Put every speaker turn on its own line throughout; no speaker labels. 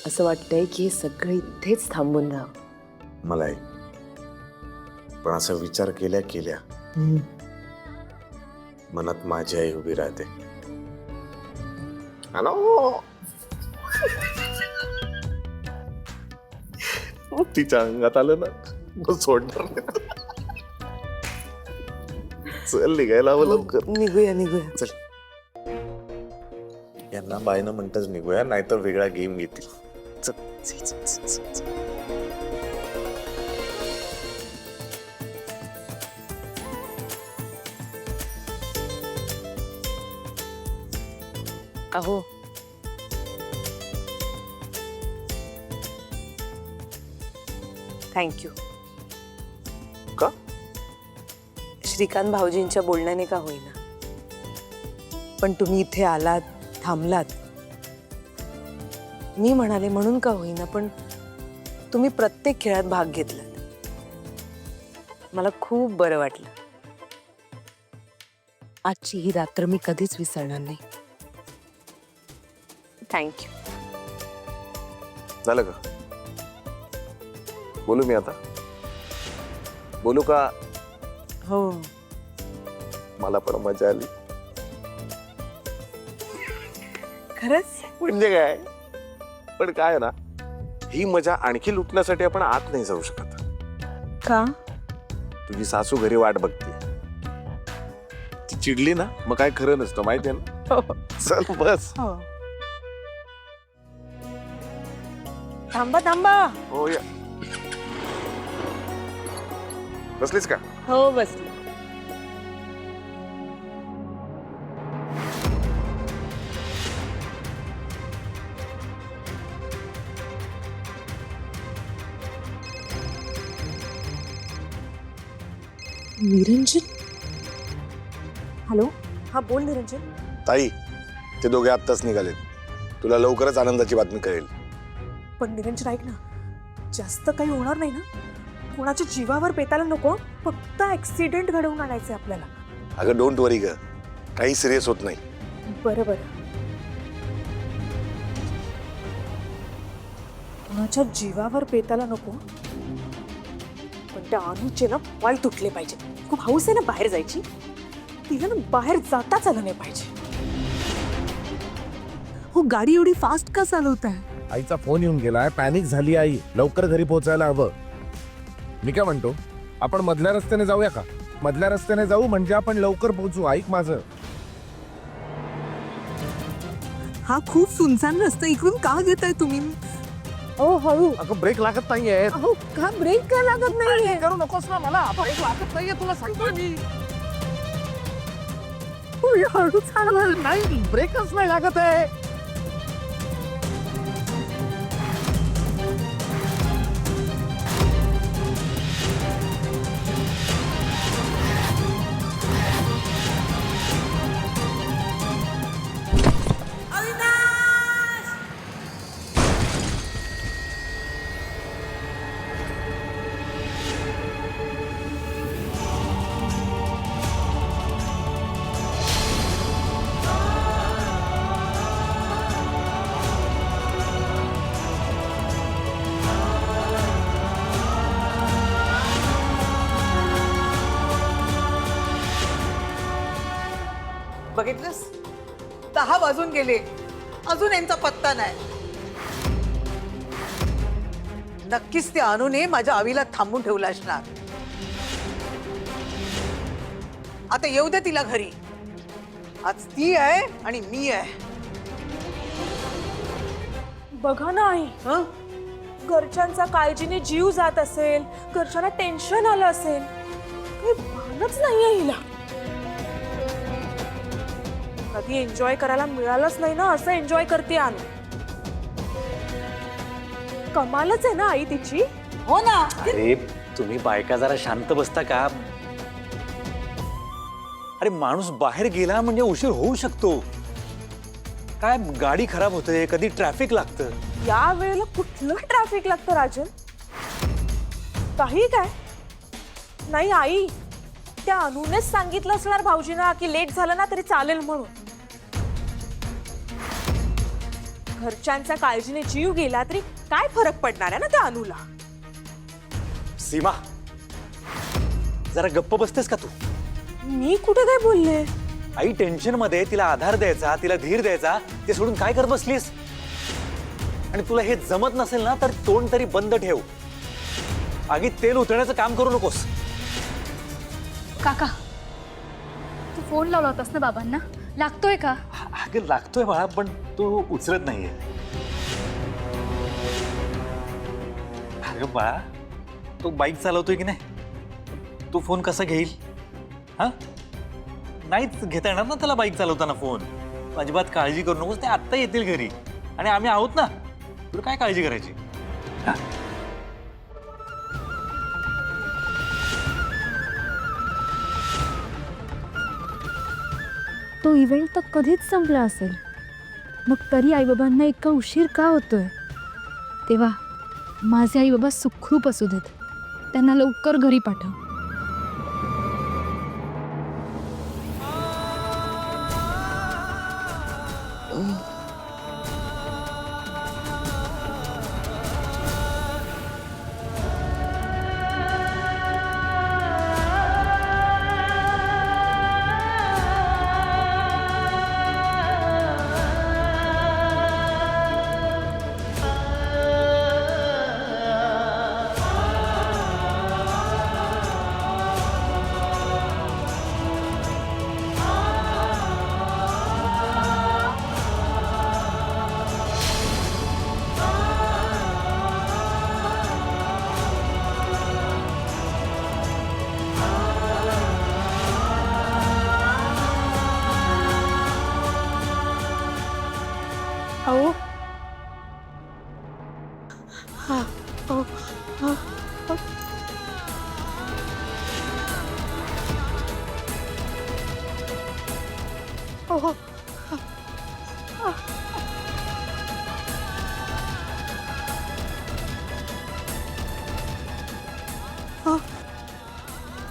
असं वाटतंय की हे सगळं इथेच थांबून राहावं.
मलाही. पण असा विचार केल्या केल्या मनात माझी आई उभी राहते. हॅलो. तिच्या अंगात आलं ना मग सोडणार नाही. चल निघायला हवं लवकर.
निघूया निघूया.
चल. यांना बायनं म्हणतच निघूया, नाहीतर वेगळा गेम घेतील. चल. चल, चल, चल, चल, चल.
अहो, थँक्यू.
का?
श्रीकांत भाऊजींच्या बोलण्याने का होईना, पण तुम्ही इथे आलात, थांबलात. मी म्हणाले म्हणून का होईना, पण तुम्ही प्रत्येक खेळात भाग घेतलात. मला खूप बरं वाटलं. आजची ही रात्र मी कधीच विसरणार नाही. थँक्यू.
झालं का? बोलू मी आता? बोलू का?
हो.
मला पण मजा आली.
खरंच?
म्हणजे काय? पण काय ना, ही मजा आणखी लुटण्यासाठी आपण आत नाही जाऊ शकत.
का?
तुझी सासू घरी वाट बघते. ती चिडली ना मग काय खरं नसतं, माहितीये ना. चल बस.
हो. थांबा थांबा.
हो या. बसलीस का?
हो बसली. निरंजन. हॅलो. हा बोल निरंजन.
ताई, ते दोघे आत्ताच निघालेत. तुला लवकरच आनंदाची बातमी कळेल.
पण निरंजन ऐक ना, जास्त काही होणार नाही ना? कोणाच्या जीवावर बेतायला नको. फक्त ऍक्सिडेंट घडवून आणायचंय आपल्याला.
अगं डोंट वरी ग, काही सिरियस होत नाही.
बरं बरं. कोणाच्या जीवावर बेतायला नको, पण त्या अनुचे ना वाल तुटले पाहिजे. खूप हौस आहे ना बाहेर जायची, तिला ना बाहेर जाताच आलं नाही पाहिजे.
हो, गाडी एवढी फास्ट का चालवताय?
आईचा फोन येऊन गेलाय, पॅनिक झाली आई. लवकर घरी पोहोचायला हवं. मी काय म्हणतो, आपण मधल्या रस्त्याने जाऊया का? मधल्या रस्त्याने जाऊ म्हणजे आपण लवकर पोहोचू. ऐक माझं.
हा खूप सुनसान रस्ता, इकडून का घेताय तुम्ही?
हो हळू.
अगं ब्रेक लागत नाहीये.
अहो का ब्रेक का लागत नाहीये?
करू नकोस ना मला. ब्रेक लागत नाहीये, तुला सांगतोय मी.
हळू चालवा.
नाही, ब्रेकच नाही लागत आहे.
बघितलंस, 10 वाजून गेले, अजून यांचा पत्ता नाही. नक्कीच त्या अनुने माझ्या आवीला थांबून ठेवलं असणार. आता येऊ दे तिला घरी. आज ती आहे आणि मी आहे.
बघा ना आई,
हं?
घरच्यांचा काळजीने जीव जात असेल, घरच्यांना टेन्शन आलं असेल, काही भानच नाहीये हिला. कधी एन्जॉय करायला मिळालंच नाही ना, असं एन्जॉय करते अनु. कमालच आहे ना आई तिची.
हो ना.
अरे तुम्ही बायका जरा शांत बसता का? अरे माणूस बाहेर गेला म्हणजे उशीर होऊ शकतो. काय गाडी खराब होते, कधी ट्रॅफिक लागतं.
या वेळेला कुठलं ट्रॅफिक लागतं राजन? काही काय नाही आई, त्या अनुनेच सांगितलं असणार भाऊजींना की लेट झालं ना तरी चालेल म्हणून. घरच्यांच्या काळजीने जीव गेला तरी काय फरक पडणार आहे ना त्या अनुला.
सीमा, जरा गप्प बसतेस का तू?
मी कुठे काय बोलले?
आई टेन्शन मध्ये तिला आधार द्यायचा, तिला धीर द्यायचा, ते सोडून काय करत बसलीस? आणि तुला हे जमत नसेल ना तर तोंड तरी बंद ठेव. आगीत तेल उतरण्याचं काम करू नकोस.
काका, तू फोन लावला होतास ना बाबांना, लागतोय का?
अगं लागतोय बाळा, पण तू उचलत नाहीये. अगं बाळा, तो बाईक चालवतोय की नाही, तो फोन कसा घेईल? हा, नाहीच घेता येणार ना त्याला बाईक चालवताना फोन. अजिबात काळजी करू नकोस, ते आत्ता येतील घरी आणि आम्ही आहोत ना, तुला काय काळजी करायची? हा.
तो इव्हेंट तर कधीच संपला असेल, मग तरी आईबाबांना इतका उशीर का होतोय? तेव्हा माझे आईबाबा सुखरूप असू देत, त्यांना लवकर घरी पाठव.
अहो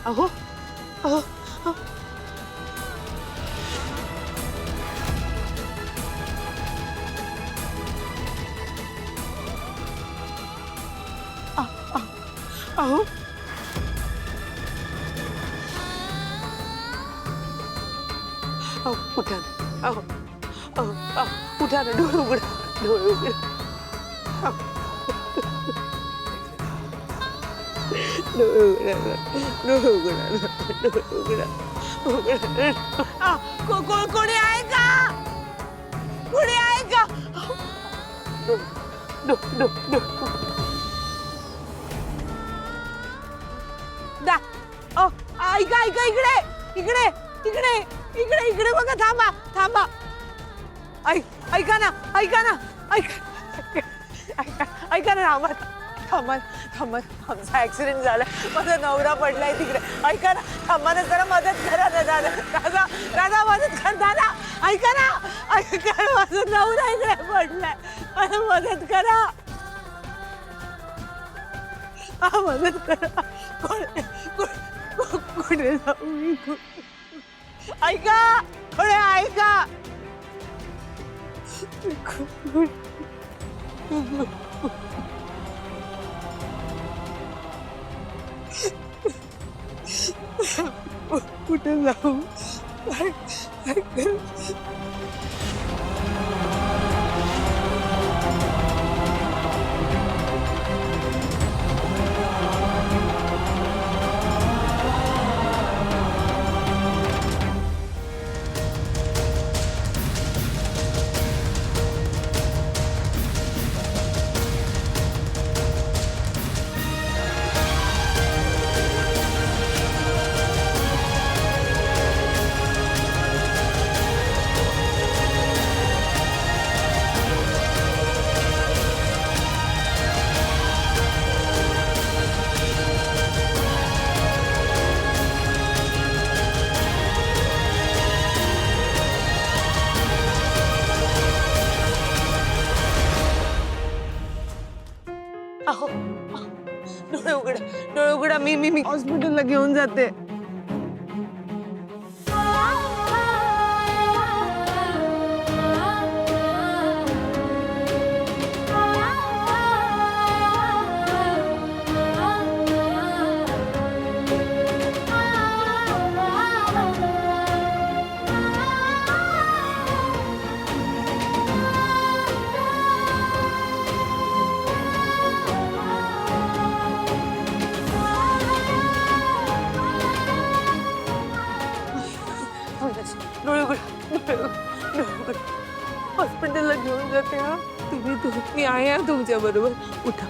अहो अहो अहो उठा ना. अहो अहो उठा ना. डोळे उघडा. डोळे उघडा. डोळे उघडा. डोळे उघडा. डोळे उघडा. उघडा. कोणी आहे का? कोणी आहे का? ऐका ऐका इकडे इकडे इकडे इकडे इकडे बघा. थांबा थांबा. ऐका ना ऐका ना ऐका ना. थांबा थांबा थांबा. आमचा ऍक्सिडेंट झाला. माझा नवरा पडलाय तिकडे. ऐका ना. थांबा ना जरा. मदत करा ना दादा. दादा दादा मदत कर दादा. ऐका ना. ऐका ना. माझा नवरा इकडे पडलाय. मला मदत करा. मदत करा. कुठे जाऊ मी? ऐका थोडे ऐका. कुठे जाऊ? डोळे उघडा. डोळे उघडा. मी हॉस्पिटलला घेऊन जाते.
आहे तुमच्या बरोबर. उठा.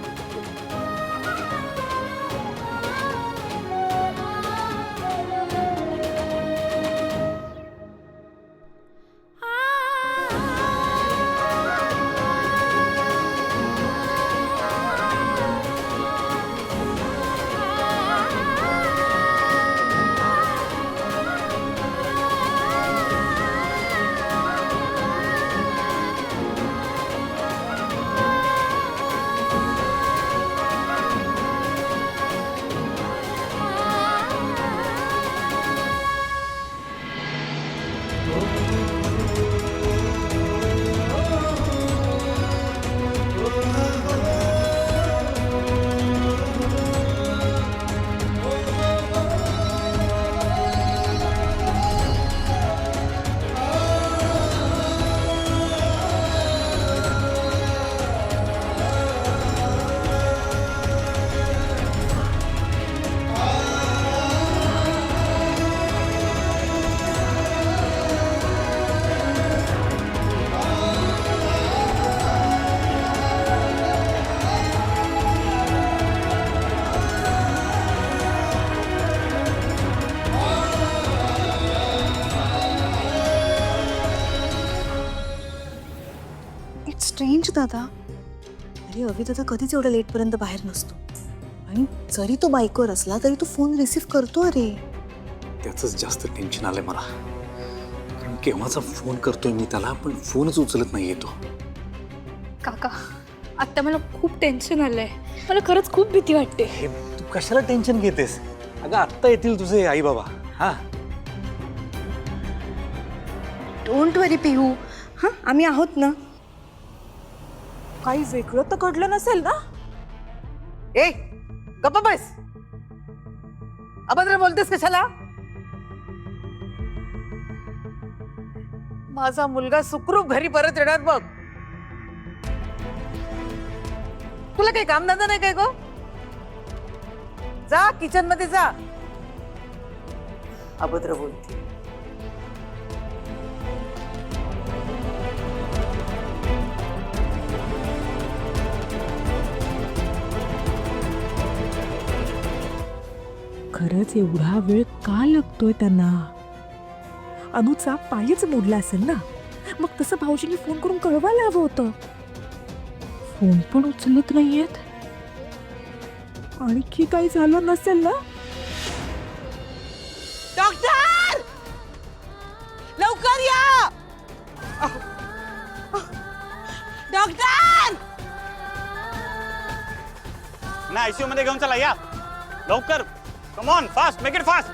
इट्स स्ट्रेंज दादा. अरे अभि दादा कधीच एवढ्या लेटपर्यंत बाहेर नसतो आणि जरी तो बाईकवर असला तरी तो फोन रिसीव्ह करतो. अरे
त्याचंच जास्त टेन्शन आलंय मला, कारण केव्हाचा फोन करतोय मी त्याला, पण फोनच उचलत नाहीये तो.
काका आत्ता मला खूप टेन्शन आलंय. मला खरंच खूप भीती वाटते.
हे तू कशाला टेन्शन घेतेस? अगं आत्ता येतील तुझे आई बाबा. हा,
डोंट वरी पिहू. हां आम्ही आहोत ना.
काही वेगळं तर घडलं नसेल ना?
ए गप्पा बस. अभद्र बोलतेस कशाला? माझा मुलगा सुखरूप घरी परत येणार बघ. तुला काही कामधंदा नाही काय गो? जा किचन मध्ये जा. अभद्र बोलते.
खरंच एवढा वेळ का लागतोय त्यांना? अनुचा पायच मोडला असेल ना, मग तसं भाऊजींनी फोन करून कळवायला हवं होतं. फोन पण उचलत नाहीयेत. आणखी काही झालं नसेल ना?
डॉक्टर लवकर या. डॉक्टर
ना आयसीयू मध्ये घेऊन चला. या लवकर. Come on fast, make it fast.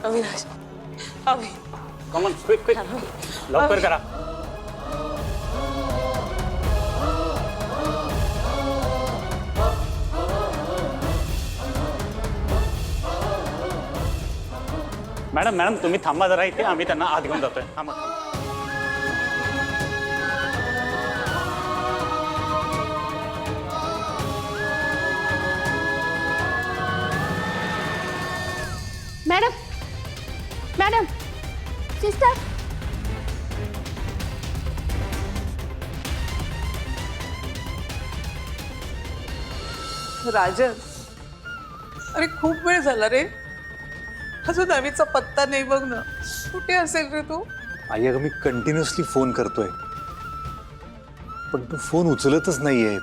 Avinash, Abhi,
come on quick quick, लवकर करा. मॅडम मॅडम तुम्ही थांबा जरा इथे, आम्ही त्यांना आत घेऊन जातोय. थांबा.
Madam madam sister.
राजन, अरे खूप वेळ झाला रे. अजून अभिचा पत्ता नाही बघ ना. कुठे असेल रे तू?
आई अगं मी कंटिन्युअसली फोन करतोय, पण तू फोन उचलतच नाहीये.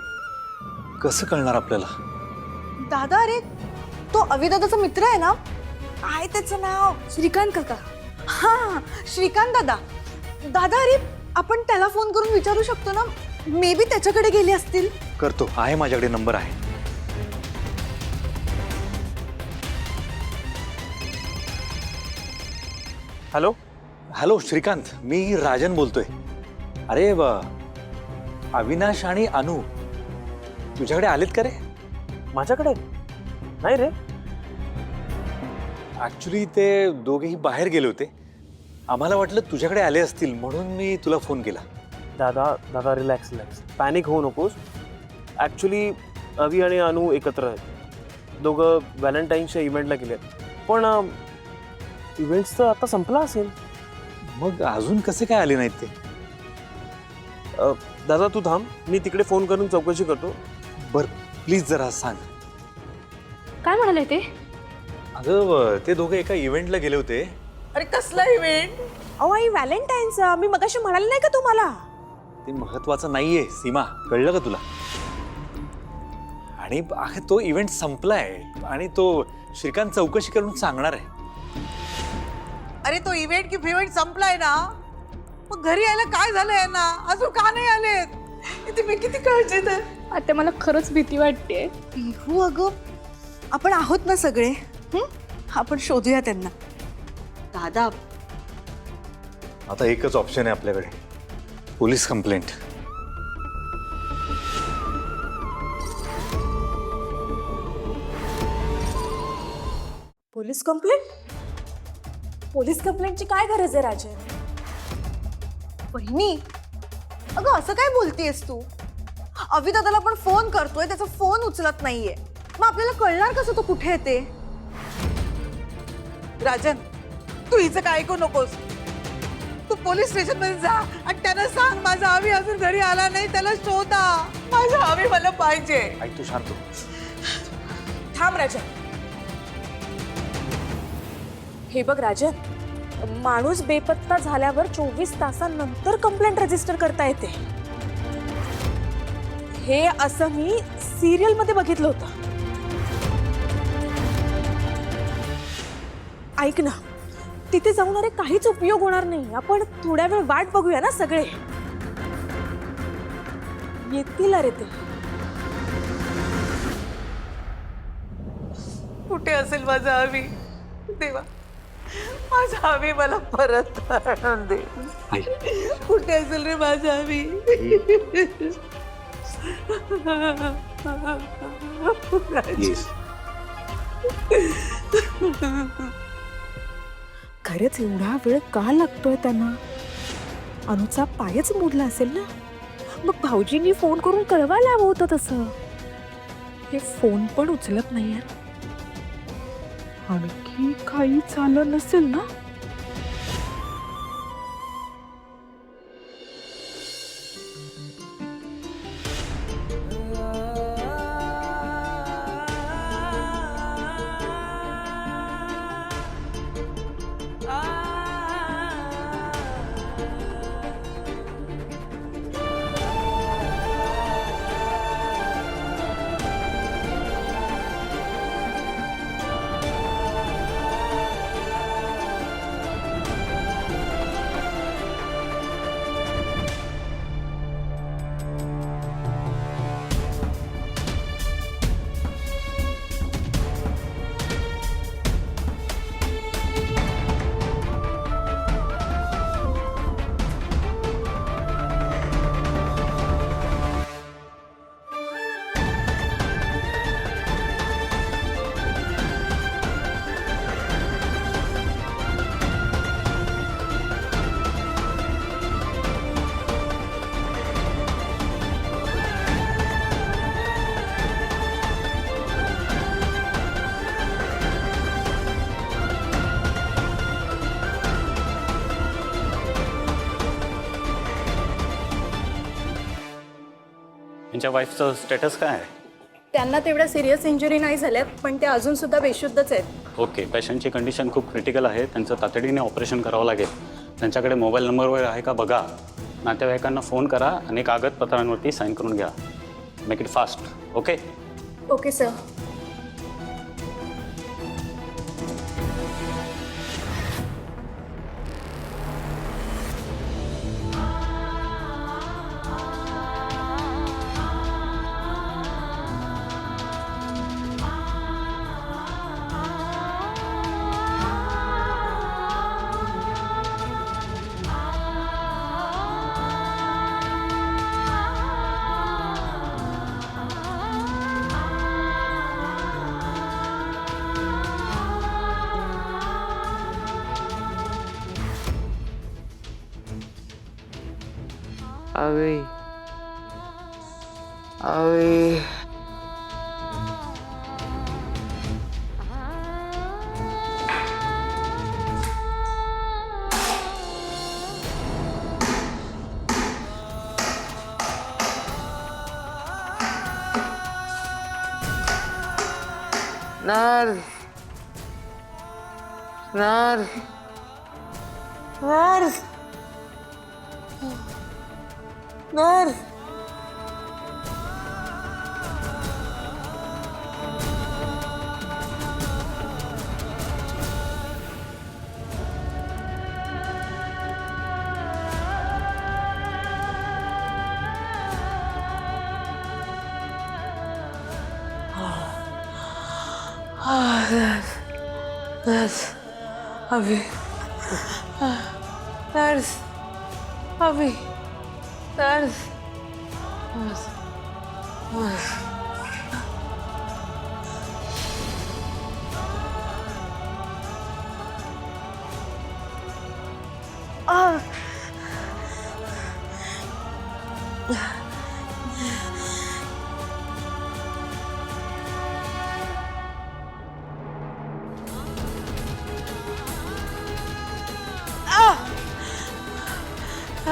कसं कळणार आपल्याला?
दादा अरे तो अभि दादाचा मित्र आहे ना. काय त्याचं नाव? श्रीकांत काका. हां श्रीकांत दादा. दादा अरे आपण त्याला फोन करून विचारू शकतो ना. मे बी त्याच्याकडे गेले असतील.
करतो, आहे माझ्याकडे नंबर आहे.
हॅलो
हॅलो श्रीकांत, मी राजन बोलतोय. अरे अविनाश आणि अनु तुझ्याकडे आलेत का रे?
माझ्याकडे नाही रे.
ऍक्च्युली ते दोघेही बाहेर गेले होते. आम्हाला वाटलं तुझ्याकडे आले असतील म्हणून मी तुला फोन केला.
दादा दादा रिलॅक्स रिलॅक्स, पॅनिक होऊ नकोस. ॲक्च्युली अवी आणि अनु एकत्र आहेत. दोघं व्हॅलेंटाईन्सच्या इव्हेंटला गेले आहेत. पण इव्हेंट्स तर आता संपला असेल.
मग अजून कसे काय आले नाहीत ते?
दादा तू थांब, मी तिकडे फोन करून चौकशी करतो.
बर प्लीज जरा सांग.
काय म्हणाले ते?
अगं ते दोघे एका इव्हेंटला गेले होते.
अरे कसला इव्हेंट?
अहो आई व्हॅलेंटाईनचा मी मगाशी म्हणाले नाही का तुम्हाला?
ते महत्वाचं नाहीये सीमा, कळलं का तुला? आणि अगं तो इव्हेंट संपलाय आणि तो श्रीकांत चौकशी करून सांगणार आहे.
अरे तो इव्हेंट की फिव्हेंट संपलाय ना, मग घरी यायला काय झालंय ना, अजून का नाही आलेत? तुम्ही किती काळजीत आहे.
आता मला खरंच भीती वाटते.
पिहू अगं, आपण आहोत ना सगळे. आपण शोधूया त्यांना. दादा
आता एकच ऑप्शन आहे आपल्याकडे, police complaint.
Police complaint? Police कंप्लेंटची काय गरज आहे राजन? बहिणी अगं असं काय बोलतेस तू? अवी दादाला पण फोन करतोय, त्याचा फोन उचलत नाहीये. मग आपल्याला कळणार कसं तो कुठे येते?
राजन, तू हिचं काय ऐकू नकोस. तू पोलीस स्टेशन मध्ये जा आणि त्यांना सांग माझा अवी अजून घरी आला नाही, त्याला शोधा. माझा अवी मला पाहिजे.
ऐक तू शांत हो.
थांब राजन. हे बघ राजन, माणूस बेपत्ता झाल्यावर 24 तासांनंतर कंप्लेंट रजिस्टर करता येते. हे असं मी सिरियल मध्ये बघितलं होतं. ऐक ना, तिथे जाऊन अरे काहीच उपयोग होणार नाही. आपण थोड्या वेळ वाट बघूया ना, सगळे येतील. अरे ते
कुठे असेल माझा अवी? देवा, माझा अवी मला परत आणून दे. कुठे असेल रे माझा अवी?
खरंच एवढा वेळ का लागतोय त्यांना? अनुचा पायच मोडला असेल ना. मग भाऊजींनी फोन करून कळवायला हवं होतं तसं. हे फोन पण उचलत नाहीये. आणखी काही झालं नसेल ना?
यांच्या वाईफचं स्टेटस काय आहे?
त्यांना तेवढ्या सिरियस इंजुरी नाही झाल्यात, पण ते अजून सुद्धा बेशुद्धच आहेत.
ओके, पेशंटची कंडिशन खूप क्रिटिकल आहे. त्यांचं तातडीने ऑपरेशन करावं लागेल. त्यांच्याकडे मोबाईल नंबर वगैरे आहे का बघा. नातेवाईकांना फोन करा आणि कागदपत्रांवरती साईन करून घ्या. Make it fast. Okay
okay sir.
Avi avi nurse nurse nurse nurse nurse अभी नर्स अभी नर्स नर्स नर्स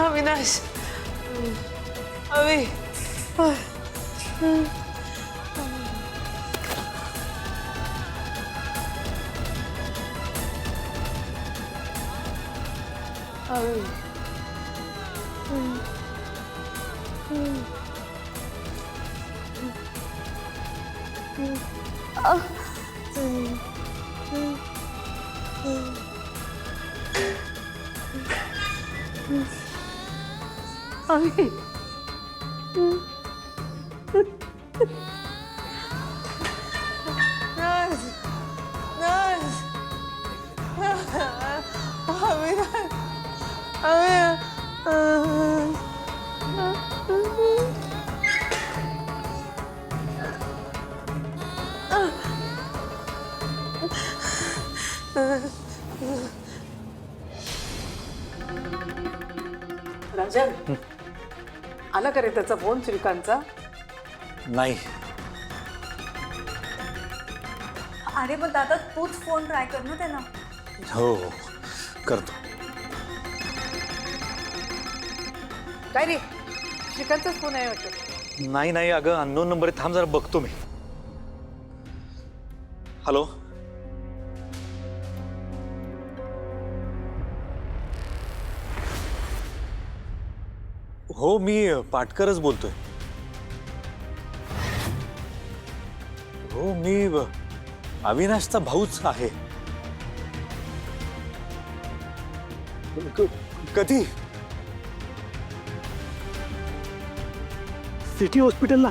अविनाश अभी अभी अभी नर्स नर्स अभी
राजन आला का रे त्याचा फोन श्रीकांतचा?
नाही.
अरे पण दादा तूच फोन ट्राय कर ना त्यांना.
हो करतो.
काय रे श्रीकांतचाच फोन आहे वाटतं.
नाही नाही अगं अननोन नंबर आहे. थांब जरा बघतो मी. हॅलो हो मी पाटकरच बोलतोय. हो मी अविनाशचा भाऊच आहे. कधी?
सिटी हॉस्पिटलला